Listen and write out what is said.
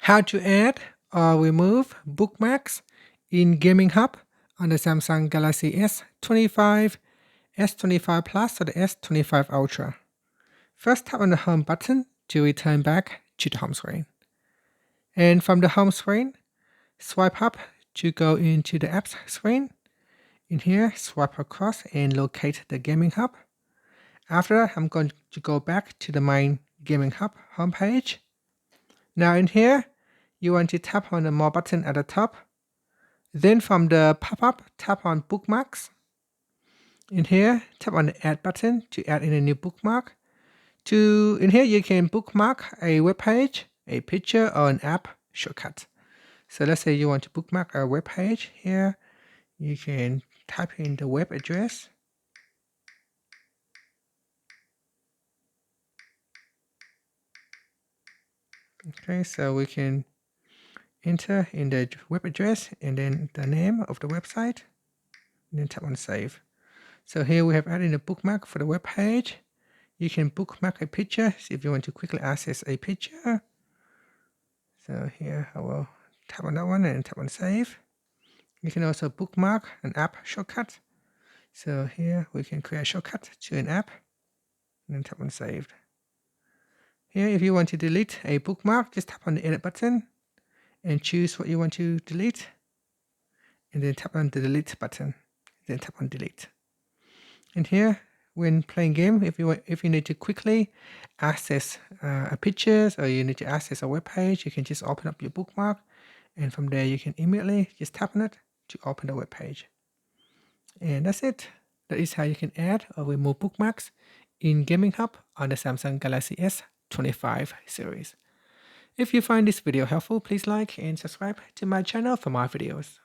How to add or remove bookmarks in Gaming Hub on the Samsung Galaxy S25, S25 Plus, or the S25 Ultra. First, tap on the Home button to return back to the home screen. And from the home screen, swipe up to go into the apps screen. In here, swipe across and locate the Gaming Hub. After that, I'm going to go back to the main Gaming Hub homepage. Now in here, you want to tap on the More button at the top. Then from the pop-up, tap on Bookmarks. In here, tap on the Add button to add in a new bookmark. In here, you can bookmark a web page, a picture, or an app shortcut. So let's say you want to bookmark a web page. Here, you can type in the web address. Okay, so we can enter in the web address and then the name of the website, and then tap on Save. So here we have added a bookmark for the web page. You can bookmark a picture if you want to quickly access a picture. So here I will tap on that one and tap on Save. You can also bookmark an app shortcut. So here we can create a shortcut to an app and then tap on Save. Here, if you want to delete a bookmark, just tap on the Edit button and choose what you want to delete, and then tap on the Delete button, then tap on Delete. And here, when playing game, if you need to quickly access a pictures, or you need to access a web page, you can just open up your bookmark, and from there you can immediately just tap on it to open the web page. And that's it. That is how you can add or remove bookmarks in Gaming Hub on the Samsung Galaxy S25 series. If you find this video helpful, please like and subscribe to my channel for more videos.